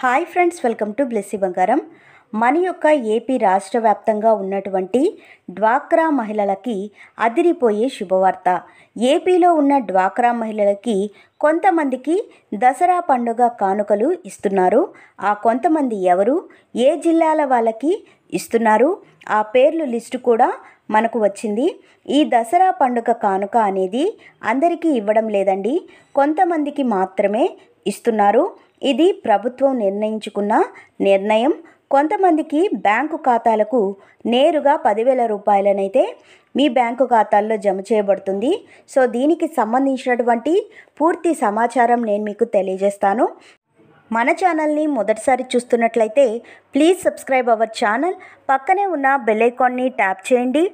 Hi friends, welcome to Blessy బంగారం. మన యొక్క ఏపీ రాష్ట్ర వ్యాప్తంగా ఉన్నటువంటి డ్వాక్రా మహిళలకి అదిరిపోయే శుభవార్త. ఏపీలో ఉన్న డ్వాక్రా మహిళలకి కొంతమందికి దసరా పండుగ కానుకలు ఇస్తున్నారు. ఆ కొంతమంది ఎవరు, ఏ జిల్లాల వాళ్ళకి ఇస్తున్నారు, ఆ పేర్లు లిస్టు కూడా మనకు వచ్చింది. ఈ దసరా పండుగ కానుక అనేది అందరికీ ఇవ్వడం లేదండి, కొంతమందికి మాత్రమే ఇస్తున్నారు. ఇది ప్రభుత్వం నిర్ణయించుకున్న నిర్ణయం. కొంతమందికి బ్యాంకు ఖాతాలకు నేరుగా 10,000 రూపాయలనైతే మీ బ్యాంకు ఖాతాల్లో జమ చేయబడుతుంది. సో దీనికి సంబంధించినటువంటి పూర్తి సమాచారం నేను మీకు తెలియజేస్తాను. మన ఛానల్ని మొదటిసారి చూస్తున్నట్లయితే ప్లీజ్ సబ్స్క్రైబ్ అవర్ ఛానల్. పక్కనే ఉన్న బెల్ ఐకాన్ని ట్యాప్ చేయండి,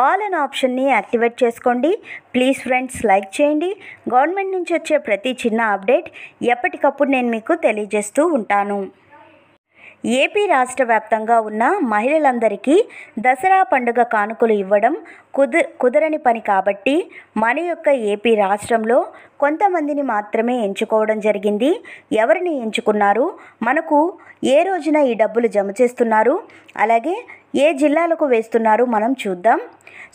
ఆల్ అనే ఆప్షన్ని యాక్టివేట్ చేసుకోండి. ప్లీజ్ ఫ్రెండ్స్, లైక్ చేయండి. గవర్నమెంట్ నుంచి వచ్చే ప్రతి చిన్న అప్డేట్ ఎప్పటికప్పుడు నేను మీకు తెలియజేస్తూ ఉంటాను. ఏపీ రాష్ట్ర వ్యాప్తంగా ఉన్న మహిళలందరికీ దసరా పండుగ కానుకలు ఇవ్వడం కుదరని పని కాబట్టి మన యొక్క ఏపీ రాష్ట్రంలో కొంతమందిని మాత్రమే ఎంచుకోవడం జరిగింది. ఎవరిని ఎంచుకున్నారు, మనకు ఏ రోజున ఈ డబ్బులు జమ చేస్తున్నారు, అలాగే ఏ జిల్లాలకు వేస్తున్నారు మనం చూద్దాం.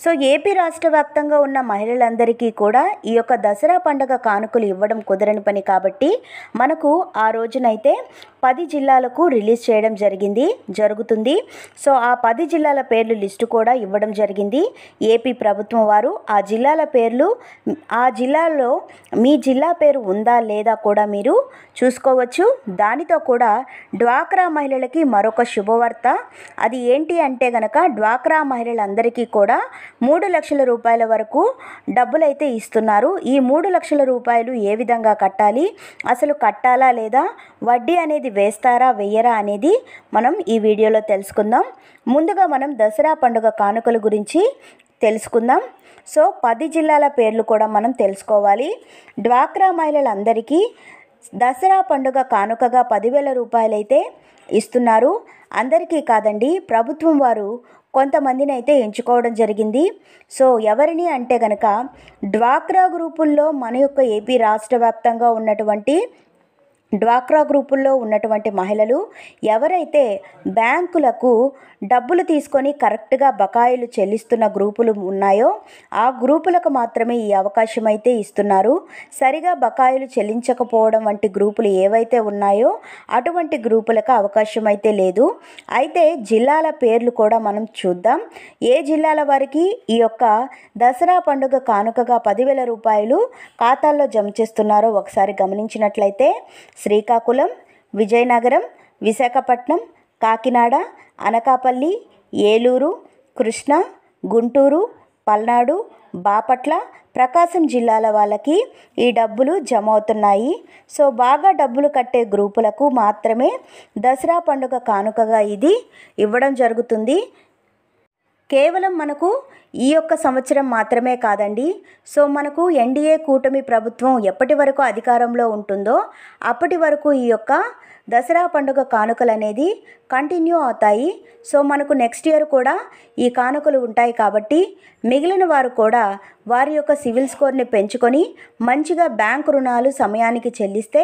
సో ఏపీ రాష్ట్ర వ్యాప్తంగా ఉన్న మహిళలందరికీ కూడా ఈ యొక్క దసరా పండుగ కానుకలు ఇవ్వడం కుదరని పని కాబట్టి మనకు ఆ రోజునైతే 10 జిల్లాలకు రిలీజ్ చేయడం జరుగుతుంది. సో ఆ 10 జిల్లాల పేర్లు లిస్టు కూడా ఇవ్వడం జరిగింది ఏపీ ప్రభుత్వం వారు. ఆ జిల్లాల పేర్లు, ఆ జిల్లాలో మీ జిల్లా పేరు ఉందా లేదా కూడా మీరు చూసుకోవచ్చు. దానితో కూడా డ్వాక్రా మహిళలకి మరొక శుభవార్త. అది ఏంటి అంటే గనక, డ్వాక్రా మహిళలందరికీ కూడా 3 లక్షల రూపాయల వరకు డబ్బులైతే ఇస్తున్నారు. ఈ 3 లక్షల రూపాయలు ఏ విధంగా కట్టాలి, అసలు కట్టాలా లేదా, వడ్డీ అనేది వేస్తారా వేయరా అనేది మనం ఈ వీడియోలో తెలుసుకుందాం. ముందుగా మనం దసరా పండుగ కానుకల గురించి తెలుసుకుందాం. సో 10 జిల్లాల పేర్లు కూడా మనం తెలుసుకోవాలి. డ్వాక్రా మహిళలందరికీ దసరా పండుగ కానుకగా 10,000 రూపాయలైతే ఇస్తున్నారు. అందరికీ కాదండి, ప్రభుత్వం వారు కొంతమందిని అయితే ఎంచుకోవడం జరిగింది. సో ఎవరిని అంటే కనుక, డ్వాక్రా గ్రూపుల్లో మన యొక్క ఏపీ రాష్ట్ర వ్యాప్తంగా ఉన్నటువంటి డ్వాక్రా గ్రూపుల్లో ఉన్నటువంటి మహిళలు ఎవరైతే బ్యాంకులకు డబ్బులు తీసుకొని కరెక్ట్గా బకాయిలు చెల్లిస్తున్న గ్రూపులు ఉన్నాయో ఆ గ్రూపులకు మాత్రమే ఈ అవకాశం అయితే ఇస్తున్నారు. సరిగా బకాయిలు చెల్లించకపోవడం వంటి గ్రూపులు ఏవైతే ఉన్నాయో అటువంటి గ్రూపులకు అవకాశం అయితే లేదు. అయితే జిల్లాల పేర్లు కూడా మనం చూద్దాం. ఏ జిల్లాల వారికి ఈ యొక్క దసరా పండుగ కానుకగా 10,000 రూపాయలు ఖాతాల్లో జమ చేస్తున్నారో ఒకసారి గమనించినట్లయితే శ్రీకాకుళం, విజయనగరం, విశాఖపట్నం, కాకినాడ, అనకాపల్లి, ఏలూరు, కృష్ణా, గుంటూరు, పల్నాడు, బాపట్ల, ప్రకాశం జిల్లాల వాళ్ళకి ఈ డబ్బులు జమ అవుతున్నాయి. సో బాగా డబ్బులు కట్టే గ్రూపులకు మాత్రమే దసరా పండుగ కానుకగా ఇది ఇవ్వడం జరుగుతుంది. కేవలం మనకు ఈ యొక్క సంవత్సరం మాత్రమే కాదండి. సో మనకు ఎన్డీఏ కూటమి ప్రభుత్వం ఎప్పటి వరకు అధికారంలో ఉంటుందో అప్పటి వరకు ఈ యొక్క దసరా పండుగ కానుకలు అనేది కంటిన్యూ అవుతాయి. సో మనకు నెక్స్ట్ ఇయర్ కూడా ఈ కానుకలు ఉంటాయి కాబట్టి మిగిలిన వారు కూడా వారి యొక్క సివిల్ స్కోర్ని పెంచుకొని మంచిగా బ్యాంకు రుణాలు సమయానికి చెల్లిస్తే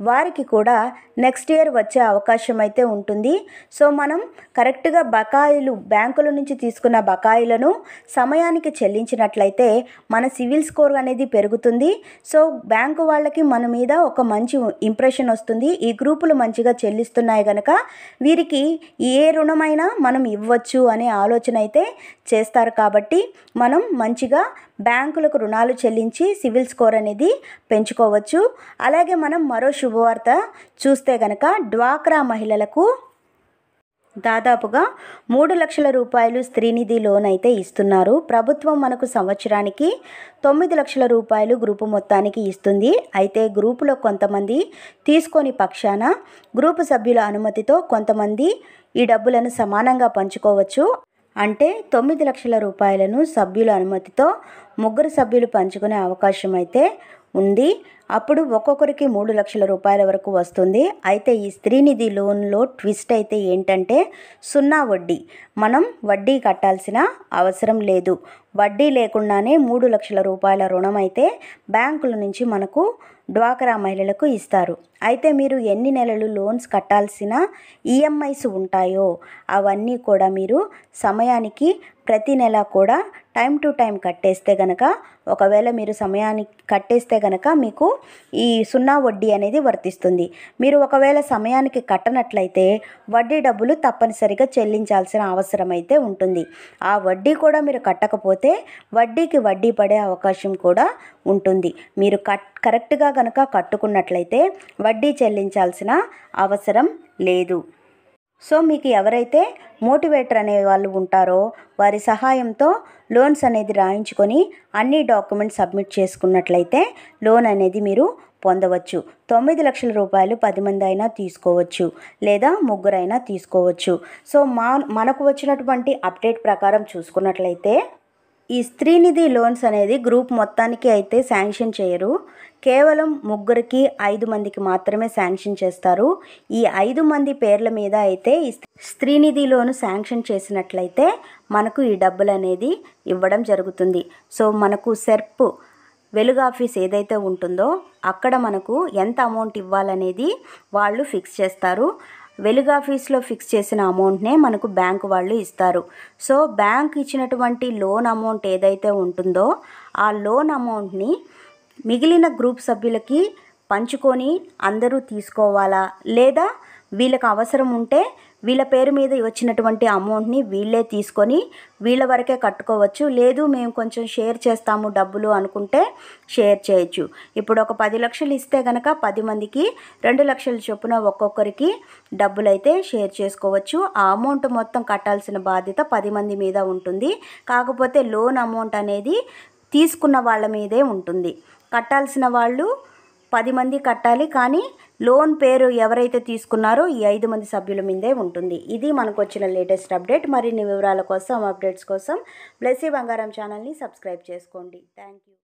వారికి కూడా నెక్స్ట్ ఇయర్ వచ్చే అవకాశం అయితే ఉంటుంది. సో మనం కరెక్ట్గా బకాయిలు, బ్యాంకుల నుంచి తీసుకున్న బకాయిలను సమయానికి చెల్లించినట్లయితే మన సివిల్ స్కోర్ అనేది పెరుగుతుంది. సో బ్యాంకు వాళ్ళకి మన మీద ఒక మంచి ఇంప్రెషన్ వస్తుంది. ఈ గ్రూపులు మంచిగా చెల్లిస్తున్నాయి కనుక వీరికి ఏ రుణమైనా మనం ఇవ్వచ్చు అనే ఆలోచన అయితే చేస్తారు. కాబట్టి మనం మంచిగా బ్యాంకులకు రుణాలు చెల్లించి సివిల్ స్కోర్ అనేది పెంచుకోవచ్చు. అలాగే మనం మరో శుభవార్త చూస్తే గనక, డ్వాక్రా మహిళలకు దాదాపుగా 3 లక్షల రూపాయలు స్త్రీనిధి లోన్ అయితే ఇస్తున్నారు. ప్రభుత్వం మనకు సంవత్సరానికి 9 లక్షల రూపాయలు గ్రూపు మొత్తానికి ఇస్తుంది. అయితే గ్రూపులో కొంతమంది తీసుకొని పక్షాన గ్రూపు సభ్యుల అనుమతితో కొంతమంది ఈ డబ్బులను సమానంగా పంచుకోవచ్చు. అంటే 9 లక్షల రూపాయలను సభ్యుల అనుమతితో 3 సభ్యులు పంచుకునే అవకాశం అయితే ఉంది. అప్పుడు ఒక్కొక్కరికి 3 లక్షల రూపాయల వరకు వస్తుంది. అయితే ఈ స్త్రీనిధి లోన్లో ట్విస్ట్ అయితే ఏంటంటే 0 వడ్డీ. మనం వడ్డీ కట్టాల్సిన అవసరం లేదు. వడ్డీ లేకుండానే 3 లక్షల రూపాయల రుణం అయితే బ్యాంకుల నుంచి మనకు డ్వాక్రా మహిళలకు ఇస్తారు. అయితే మీరు ఎన్ని నెలలు లోన్స్ కట్టాల్సిన ఈఎంఐస్ ఉంటాయో అవన్నీ కూడా మీరు సమయానికి ప్రతి నెల కూడా టైం టు టైం కట్టేస్తే గనక, ఒకవేళ మీరు సమయానికి కట్టేస్తే గనక మీకు ఈ 0 వడ్డీ అనేది వర్తిస్తుంది. మీరు ఒకవేళ సమయానికి కట్టనట్లయితే వడ్డీ డబ్బులు తప్పనిసరిగా చెల్లించాల్సిన అవసరం అయితే ఉంటుంది. ఆ వడ్డీ కూడా మీరు కట్టకపోతే వడ్డీకి వడ్డీ పడే అవకాశం కూడా ఉంటుంది. మీరు కరెక్ట్గా గనక కట్టుకున్నట్లయితే వడ్డీ చెల్లించాల్సిన అవసరం లేదు. సో మీకు ఎవరైతే మోటివేటర్ అనే వాళ్ళు ఉంటారో వారి సహాయంతో లోన్స్ అనేది రాయించుకొని అన్ని డాక్యుమెంట్స్ సబ్మిట్ చేసుకున్నట్లయితే లోన్ అనేది మీరు పొందవచ్చు. 9 లక్షల రూపాయలు 10 మంది అయినా తీసుకోవచ్చు, లేదా ముగ్గురైనా తీసుకోవచ్చు. సో మనకు వచ్చినటువంటి అప్డేట్ ప్రకారం చూసుకున్నట్లయితే ఈ స్త్రీనిధి లోన్స్ అనేది గ్రూప్ మొత్తానికి అయితే శాంక్షన్ చేయరు. కేవలం ముగ్గురికి 5 మందికి మాత్రమే శాంక్షన్ చేస్తారు. ఈ 5 మంది పేర్ల మీద అయితే ఈ స్త్రీనిధి లోను శాంక్షన్ చేసినట్లయితే మనకు ఈ డబ్బులు అనేది ఇవ్వడం జరుగుతుంది. సో మనకు సెర్ప్ వెలుగు ఆఫీస్ ఏదైతే ఉంటుందో అక్కడ మనకు ఎంత అమౌంట్ ఇవ్వాలనేది వాళ్ళు ఫిక్స్ చేస్తారు. వెలుగు ఆఫీస్లో ఫిక్స్ చేసిన అమౌంట్నే మనకు బ్యాంకు వాళ్ళు ఇస్తారు. సో బ్యాంక్ ఇచ్చినటువంటి లోన్ అమౌంట్ ఏదైతే ఉంటుందో ఆ లోన్ అమౌంట్ని మిగిలిన గ్రూప్ సభ్యులకి పంచుకొని అందరూ తీసుకోవాలా, లేదా వీళ్ళకి అవసరం ఉంటే వీళ్ళ పేరు మీద వచ్చినటువంటి అమౌంట్ని వీళ్ళే తీసుకొని వీళ్ళ వరకే కట్టుకోవచ్చు. లేదు మేము కొంచెం షేర్ చేస్తాము డబ్బులు అనుకుంటే షేర్ చేయొచ్చు. ఇప్పుడు ఒక 10 లక్షలు ఇస్తే కనుక 10 మందికి 2 లక్షల చొప్పున ఒక్కొక్కరికి డబ్బులు అయితే షేర్ చేసుకోవచ్చు. ఆ అమౌంట్ మొత్తం కట్టాల్సిన బాధ్యత 10 మంది మీద ఉంటుంది. కాకపోతే లోన్ అమౌంట్ అనేది తీసుకున్న వాళ్ళ మీదే ఉంటుంది. కట్టాల్సిన వాళ్ళు 10 మంది కట్టాలి, కానీ లోన్ పేరు ఎవరైతే తీసుకున్నారో ఈ 5 మంది సభ్యుల మీదే ఉంటుంది. ఇది మనకు వచ్చిన లేటెస్ట్ అప్డేట్. మరిన్ని వివరాల కోసం, అప్డేట్స్ కోసం బ్లెస్సీ బంగారం ఛానల్ని సబ్స్క్రైబ్ చేసుకోండి. Thank you.